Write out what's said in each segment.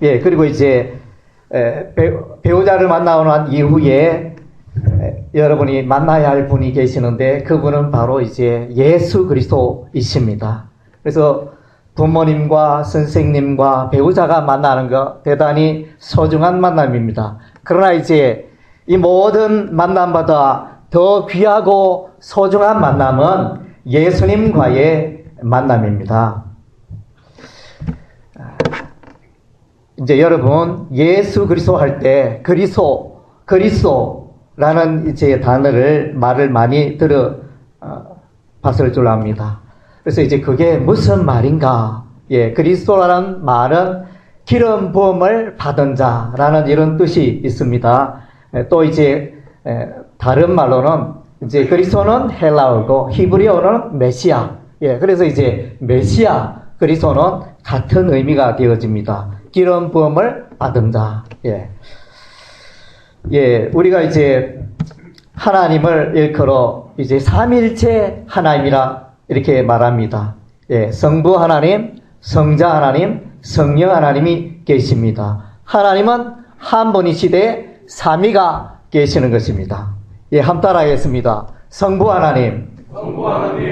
예, 그리고 이제 배우자를 만나고 난 이후에 여러분이 만나야 할 분이 계시는데 그분은 바로 이제 예수 그리스도이십니다. 그래서 부모님과 선생님과 배우자가 만나는 거 대단히 소중한 만남입니다. 그러나 이제 이 모든 만남보다 더 귀하고 소중한 만남은 예수님과의 만남입니다. 이제 여러분 예수 그리스도 할 때 그리스도라는 이제 말을 많이 봤을 줄 압니다. 그래서 이제 그게 무슨 말인가? 예, 그리스도라는 말은 기름 부음을 받은 자라는 이런 뜻이 있습니다. 또 이제 다른 말로는 이제 그리스도는 헬라어고 히브리어는 메시아. 예, 그래서 이제 메시아 그리스도는 같은 의미가 되어집니다. 기름 부음을 받은 자. 예. 예, 우리가 이제 하나님을 일컬어 이제 삼일체 하나님이라 이렇게 말합니다. 예, 성부 하나님, 성자 하나님, 성령 하나님이 계십니다. 하나님은 한 분이시되 삼위가 계시는 것입니다. 예, 함 따라하겠습니다. 성부 하나님,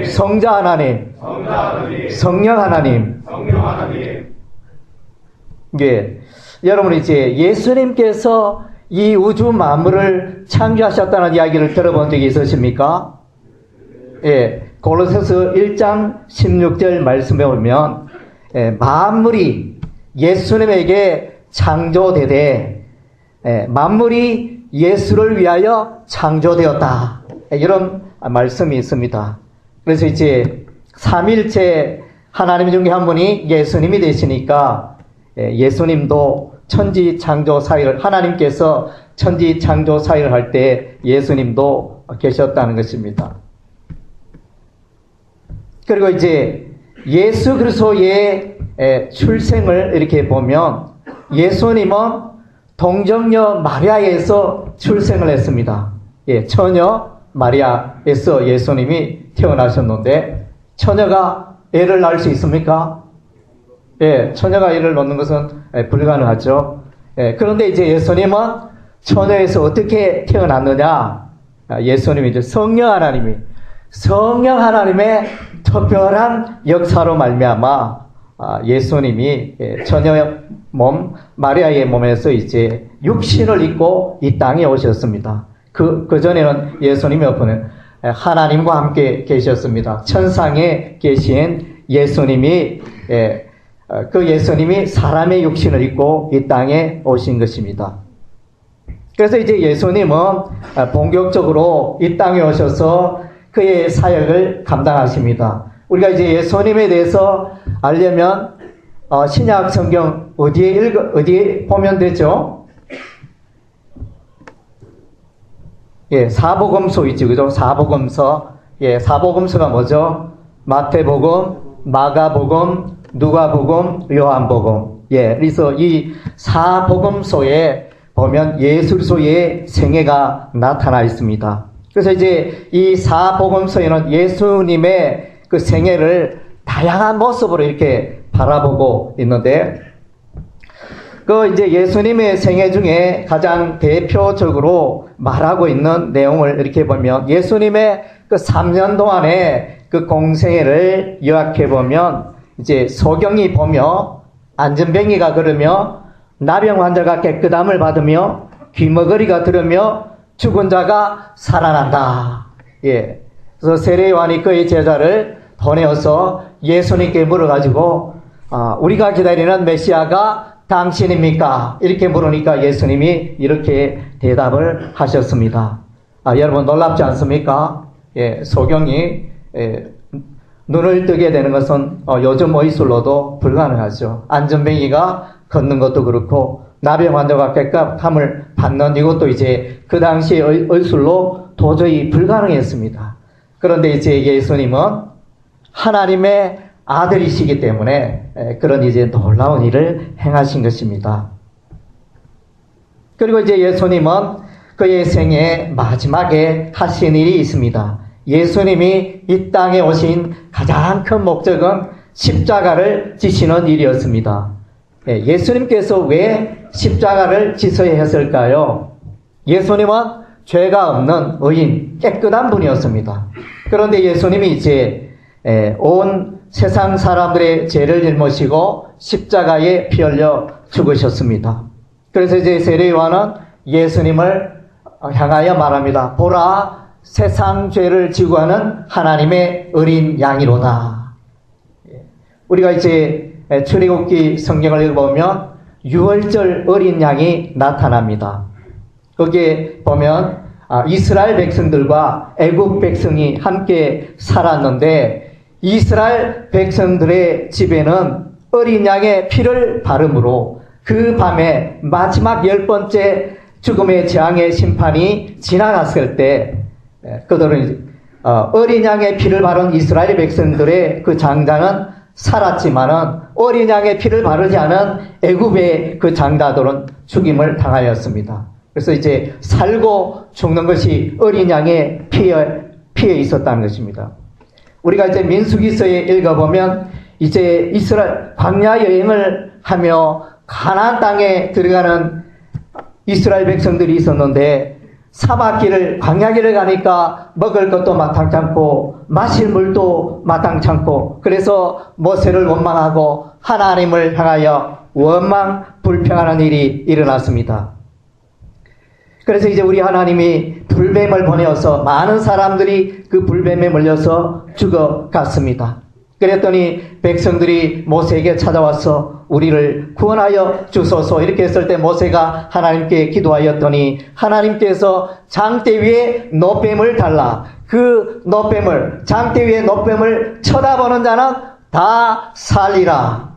성자 하나님, 성령 하나님. 예, 여러분 이제 예수님께서 이 우주 만물을 창조하셨다는 이야기를 들어본 적이 있으십니까? 예, 고로새서 1장 16절 말씀에 보면 만물이 예수님에게 창조되되 만물이 예수를 위하여 창조되었다. 이런 말씀이 있습니다. 그래서 이제 삼일체 하나님 중에 한 분이 예수님이 되시니까 예수님도 천지 창조 사역을 하나님께서 천지 창조 사역을 할 때 예수님도 계셨다는 것입니다. 그리고 이제 예수 그리스도의 출생을 이렇게 보면 예수님은 동정녀 마리아에서 출생을 했습니다. 예, 처녀 마리아에서 예수님이 태어나셨는데 처녀가 애를 낳을 수 있습니까? 예, 처녀가 애를 낳는 것은 불가능하죠. 예, 그런데 이제 예수님은 처녀에서 어떻게 태어났느냐? 예수님이 이제 성령 하나님의 특별한 역사로 말미암아 예수님이 처녀 몸 마리아의 몸에서 이제 육신을 입고 이 땅에 오셨습니다. 그 전에는 예수님이 없는 하나님과 함께 계셨습니다. 천상에 계신 예수님이 그 예수님이 사람의 육신을 입고 이 땅에 오신 것입니다. 그래서 이제 예수님은 본격적으로 이 땅에 오셔서 그의 사역을 감당하십니다. 우리가 이제 예수님에 대해서 알려면 신약 성경 어디에 보면 되죠? 예, 사복음서 있죠, 그죠? 사복음서. 예, 사복음서가 뭐죠? 마태복음, 마가복음, 누가복음, 요한복음. 예, 그래서 이 사복음서에 보면 예수 그리스도의 생애가 나타나 있습니다. 그래서 이제 이 사복음서에는 예수님의 그 생애를 다양한 모습으로 이렇게 바라보고 있는데, 그 이제 예수님의 생애 중에 가장 대표적으로 말하고 있는 내용을 이렇게 보면 예수님의 그 3년 동안의 그 공생애를 요약해 보면 이제 소경이 보며 안전뱅이가 걸으며 나병 환자가 깨끗함을 받으며 귀머거리가 들으며 죽은 자가 살아난다. 예. 그래서 세례 요한이 그의 제자를 보내어서 예수님께 물어가지고 우리가 기다리는 메시아가 당신입니까? 이렇게 물으니까 예수님이 이렇게 대답을 하셨습니다. 여러분 놀랍지 않습니까? 예, 소경이 눈을 뜨게 되는 것은 요즘 의술로도 불가능하죠. 안전뱅이가 걷는 것도 그렇고 나병 환자가 깨끗함을 받는 이것도 이제 그 당시의 의술로 도저히 불가능했습니다. 그런데 이제 예수님은 하나님의 아들이시기 때문에 그런 이제 놀라운 일을 행하신 것입니다. 그리고 이제 예수님은 그의 생애 마지막에 하신 일이 있습니다. 예수님이 이 땅에 오신 가장 큰 목적은 십자가를 지시는 일이었습니다. 예수님께서 왜 십자가를 지서야 했을까요? 예수님은 죄가 없는 의인, 깨끗한 분이었습니다. 그런데 예수님이 이제 온 세상 사람들의 죄를 짊어지고 십자가에 피 흘려 죽으셨습니다. 그래서 이제 세례 요한은 예수님을 향하여 말합니다. 보라, 세상 죄를 지고 하는 하나님의 어린 양이로다. 우리가 이제 출애굽기 성경을 읽어보면 유월절 어린 양이 나타납니다. 거기에 보면 이스라엘 백성들과 애국 백성이 함께 살았는데 이스라엘 백성들의 집에는 어린 양의 피를 바름으로 그 밤에 마지막 10번째 죽음의 재앙의 심판이 지나갔을 때 그들은 어린 양의 피를 바른 이스라엘 백성들의 그 장자는 살았지만은 어린 양의 피를 바르지 않은 애굽의 그 장자들은 죽임을 당하였습니다. 그래서 이제 살고 죽는 것이 어린 양의 피에 있었다는 것입니다. 우리가 이제 민수기서에 읽어보면 이제 이스라엘 광야 여행을 하며 가나안 땅에 들어가는 이스라엘 백성들이 있었는데 사막길을 광야길을 가니까 먹을 것도 마땅치 않고 마실 물도 마땅치 않고 그래서 모세를 원망하고 하나님을 향하여 원망 불평하는 일이 일어났습니다. 그래서 이제 우리 하나님이 불뱀을 보내어서 많은 사람들이 그 불뱀에 물려서 죽어갔습니다. 그랬더니 백성들이 모세에게 찾아와서 우리를 구원하여 주소서 이렇게 했을 때 모세가 하나님께 기도하였더니 하나님께서 장대 위에 노뱀을 달라 그 노뱀을 장대 위에 노뱀을 쳐다보는 자는 다 살리라.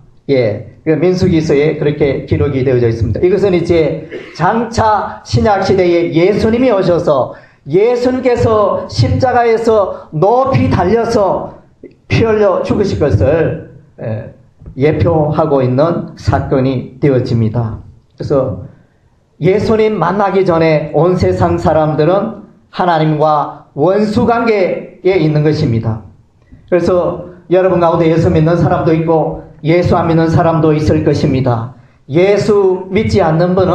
민수기서에 그렇게 기록이 되어져 있습니다. 이것은 이제 장차 신약시대에 예수님이 오셔서 예수님께서 십자가에서 높이 달려서 피 흘려 죽으실 것을 예표하고 있는 사건이 되어집니다. 그래서 예수님 만나기 전에 온 세상 사람들은 하나님과 원수관계에 있는 것입니다. 그래서 여러분 가운데 예수 믿는 사람도 있고 예수 안 믿는 사람도 있을 것입니다. 예수 믿지 않는 분은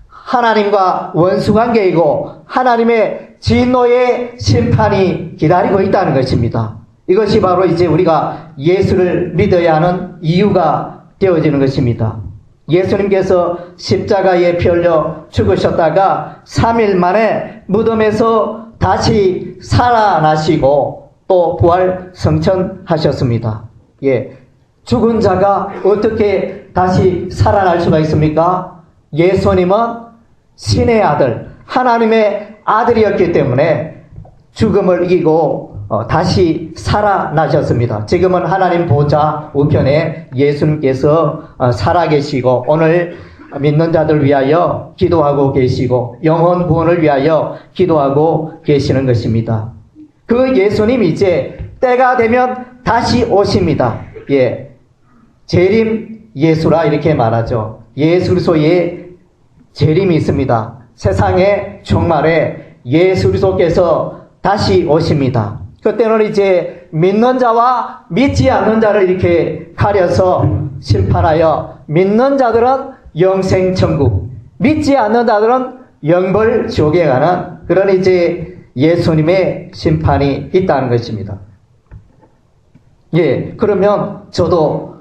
하나님과 원수관계이고 하나님의 진노의 심판이 기다리고 있다는 것입니다. 이것이 바로 이제 우리가 예수를 믿어야 하는 이유가 되어지는 것입니다. 예수님께서 십자가에 피 흘려 죽으셨다가 3일 만에 무덤에서 다시 살아나시고 또 부활 성천하셨습니다. 죽은 자가 어떻게 다시 살아날 수가 있습니까? 예수님은 신의 아들, 하나님의 아들이었기 때문에 죽음을 이기고 다시 살아나셨습니다. 지금은 하나님 보좌 우편에 예수님께서 살아계시고 오늘 믿는 자들 위하여 기도하고 계시고 영혼 구원을 위하여 기도하고 계시는 것입니다. 그 예수님 이제 때가 되면 다시 오십니다. 재림 예수라 이렇게 말하죠. 예수 그리스도의 재림이 있습니다. 세상의 종말에 예수 그리스도께서 다시 오십니다. 그때는 이제 믿는 자와 믿지 않는 자를 이렇게 가려서 심판하여 믿는 자들은 영생 천국, 믿지 않는 자들은 영벌 지옥에 가는 그런 이제 예수님의 심판이 있다는 것입니다. 그러면 저도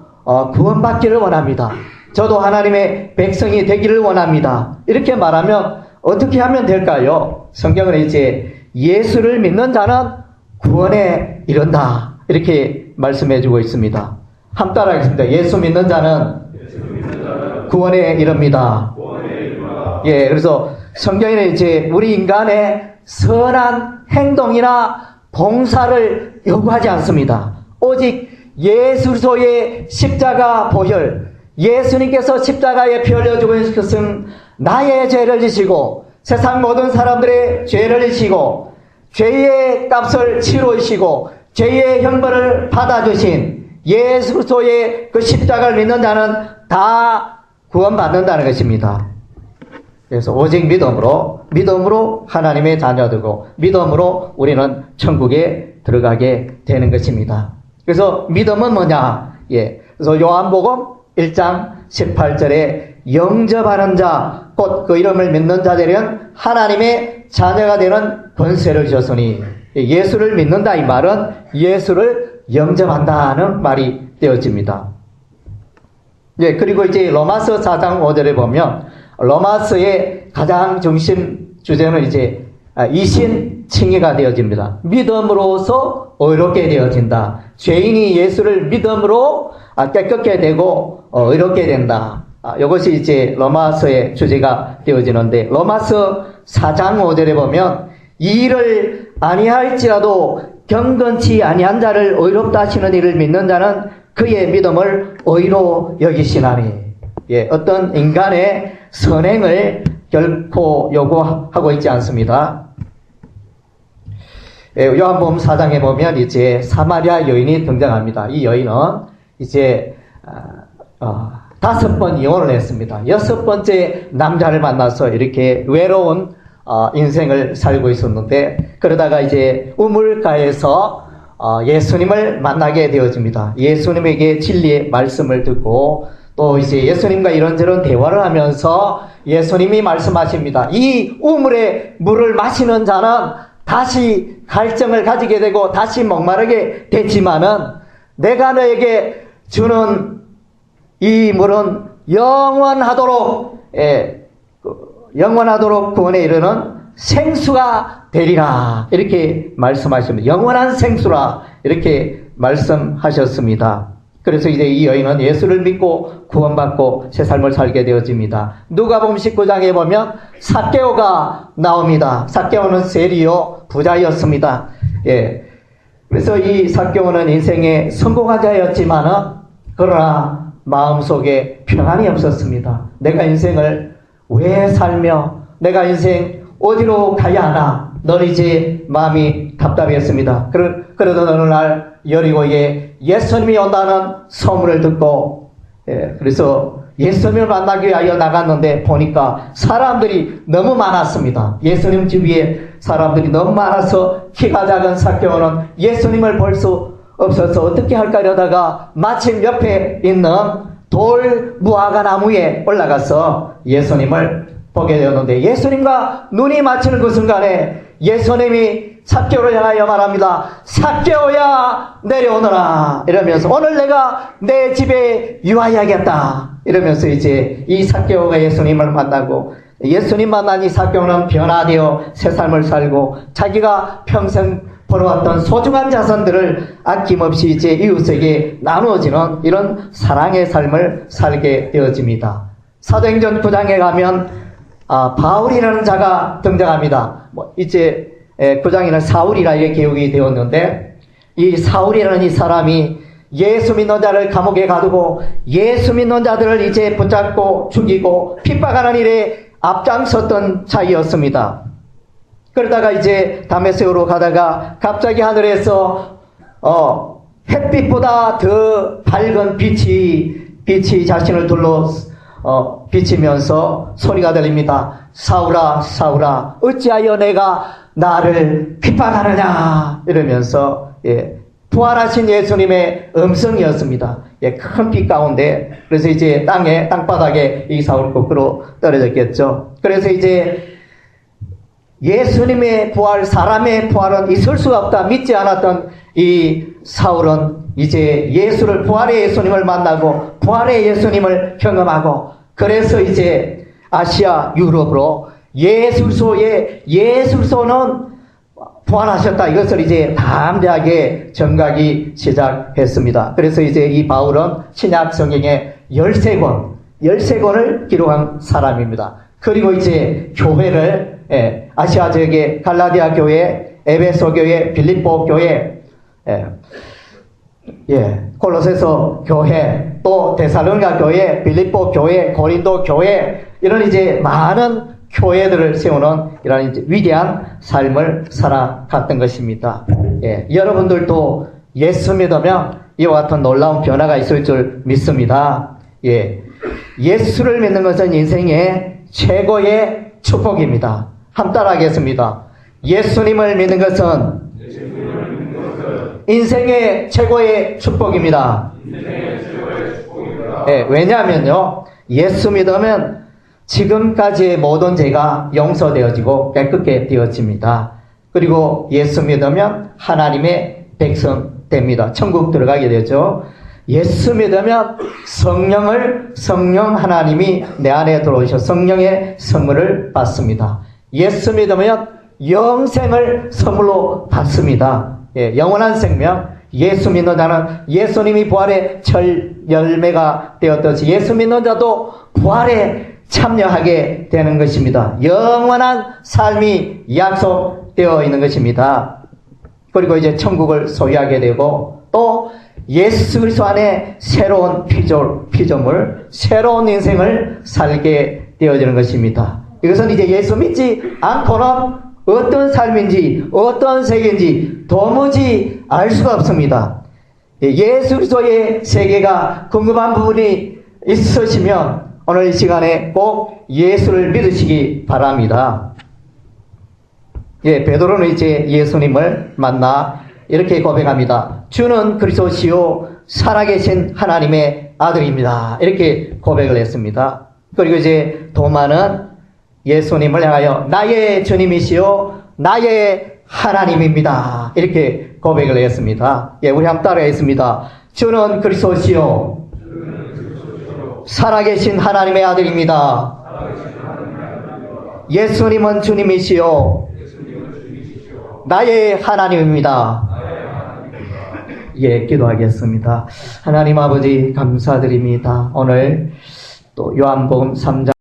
구원받기를 원합니다. 저도 하나님의 백성이 되기를 원합니다. 이렇게 말하면 어떻게 하면 될까요? 성경은 이제 예수를 믿는 자는 구원에 이른다. 이렇게 말씀해 주고 있습니다. 함 따라하겠습니다. 예수 믿는 자는 구원에 이릅니다. 그래서 성경에는 이제 우리 인간의 선한 행동이나 봉사를 요구하지 않습니다. 오직 예수 그리스도의 십자가 보혈, 예수님께서 십자가에 피 흘려 죽은 것은 나의 죄를 지시고 세상 모든 사람들의 죄를 지시고 죄의 값을 치루시고 죄의 형벌을 받아주신 예수 그리스도의 그 십자가를 믿는 자는 다 구원받는다는 것입니다. 그래서 오직 믿음으로 하나님의 자녀되고 믿음으로 우리는 천국에 들어가게 되는 것입니다. 그래서 믿음은 뭐냐? 그래서 요한복음 1장 18절에 영접하는 자, 곧 그 이름을 믿는 자들은 하나님의 자녀가 되는 권세를 주셨으니, 예수를 믿는다 이 말은 예수를 영접한다는 말이 되어집니다. 예, 그리고 이제 로마서 4장 5절에 보면 로마서의 가장 중심 주제는 이제 이신 칭의가 되어집니다. 믿음으로서 의롭게 되어진다. 죄인이 예수를 믿음으로 깨끗게 되고 의롭게 된다. 이것이 이제 로마서의 주제가 되어지는데, 로마서 4장 5절에 보면 이 일을 아니할지라도 경건치 아니한 자를 의롭다 하시는 이를 믿는 자는 그의 믿음을 의로 여기시나니. 예, 어떤 인간의 선행을 결코 요구하고 있지 않습니다. 예, 요한복음 4장에 보면 이제 사마리아 여인이 등장합니다. 이 여인은 이제 5번 이혼을 했습니다. 6번째 남자를 만나서 이렇게 외로운 인생을 살고 있었는데, 그러다가 이제 우물가에서 예수님을 만나게 되어집니다. 예수님에게 진리의 말씀을 듣고 또 이제 예수님과 이런저런 대화를 하면서 예수님이 말씀하십니다. 이 우물의 물을 마시는 자는 다시 갈증을 가지게 되고 다시 목마르게 되지만은 내가 너에게 주는 이 물은 영원하도록 구원에 이르는 생수가 되리라. 이렇게 말씀하십니다. 영원한 생수라. 이렇게 말씀하셨습니다. 그래서 이제 이 여인은 예수를 믿고 구원받고 새 삶을 살게 되어집니다. 누가복음 19장에 보면 삭개오가 나옵니다. 삭개오는 세리요 부자였습니다. 예. 그래서 이 삭개오는 인생에 성공한 자였지만은 그러나 마음속에 평안이 없었습니다. 내가 인생을 왜 살며 내가 인생 어디로 가야 하나, 늘 이제 마음이 답답했습니다. 그러던 어느 날 여리고에 예수님이 온다는 소문을 듣고, 그래서 예수님을 만나기 위하여 나갔는데 보니까 사람들이 너무 많았습니다. 예수님 주위에 사람들이 너무 많아서 키가 작은 삭개오는 예수님을 볼 수 없어서 어떻게 할까 이러다가 마침 옆에 있는 돌 무화과 나무에 올라가서 예수님을 보게 되었는데, 예수님과 눈이 맞추는 그 순간에 예수님이 삭개오를 향하여 말합니다. 삭개오야 내려오너라. 이러면서 오늘 내가 내 집에 유하여야겠다. 이러면서 이제 이 삭개오가 예수님을 만나고, 예수님 만난 이 삭개오는 변화되어 새 삶을 살고 자기가 평생 벌어왔던 소중한 자산들을 아낌없이 이제 이웃에게 나누어지는 이런 사랑의 삶을 살게 되어집니다. 사도행전 9장에 가면 바울이라는 자가 등장합니다. 이제 9장에는 사울이라 이렇게 기록이 되었는데, 이 사울이라는 이 사람이 예수 믿는 자를 감옥에 가두고 예수 믿는 자들을 이제 붙잡고 죽이고 핍박하는 일에 앞장섰던 자이었습니다. 그러다가 이제 다메섹으로 가다가 갑자기 하늘에서 햇빛보다 더 밝은 빛이 자신을 둘러 비치면서 소리가 들립니다. 사울아 사울아 어찌하여 내가 나를 핍박하느냐. 이러면서 부활하신 예수님의 음성이었습니다. 큰 빛 가운데. 그래서 이제 땅바닥에 이 사울 거꾸로 떨어졌겠죠. 그래서 이제 예수님의 부활, 사람의 부활은 있을 수가 없다 믿지 않았던 이 사울은 이제 부활의 예수님을 만나고 부활의 예수님을 경험하고, 그래서 이제 아시아 유럽으로 예술소는 부활하셨다. 이것을 이제 담대하게 전가기 시작했습니다. 그래서 이제 이 바울은 신약 성경의 13권을 기록한 사람입니다. 그리고 이제 교회를 아시아 지역의 갈라디아 교회, 에베소 교회, 빌립보 교회, 콜로새서 교회, 또 데살로니가 교회, 빌립보 교회, 고린도 교회, 이런 이제 많은 교회들을 세우는 이런 이제 위대한 삶을 살아갔던 것입니다. 여러분들도 예수 믿으면 이와 같은 놀라운 변화가 있을 줄 믿습니다. 예수를 믿는 것은 인생의 최고의 축복입니다. 함 따라하겠습니다. 예수님을 믿는 것은 인생의 최고의 축복입니다. 예, 왜냐하면요, 예수 믿으면 지금까지의 모든 죄가 용서되어지고 깨끗게 되어집니다. 그리고 예수 믿으면 하나님의 백성 됩니다. 천국 들어가게 되죠. 예수 믿으면 성령 하나님이 내 안에 들어오셔 성령의 선물을 받습니다. 예수 믿으면 영생을 선물로 받습니다. 예, 영원한 생명. 예수 믿는 자는 예수님이 부활의 열매가 되었듯이 예수 믿는 자도 부활에 참여하게 되는 것입니다. 영원한 삶이 약속되어 있는 것입니다. 그리고 이제 천국을 소유하게 되고 또 예수 그리스도 안에 새로운 피조물, 새로운 인생을 살게 되어지는 것입니다. 이것은 이제 예수 믿지 않고는 어떤 삶인지 어떤 세계인지 도무지 알 수가 없습니다. 예수 그리스도의 세계가 궁금한 부분이 있으시면 오늘 이 시간에 꼭 예수를 믿으시기 바랍니다. 예, 베드로는 이제 예수님을 만나 이렇게 고백합니다. 주는 그리스도시요 살아계신 하나님의 아들입니다. 이렇게 고백을 했습니다. 그리고 이제 도마는 예수님을 향하여 나의 주님이시요 나의 하나님입니다. 이렇게 고백을 했습니다. 예, 우리 한번 따라했습니다. 주는 그리스도시요 살아계신 하나님의 아들입니다. 예수님은 주님이시요 나의 하나님입니다. 예, 기도하겠습니다. 하나님 아버지 감사드립니다. 오늘 또 요한복음 3장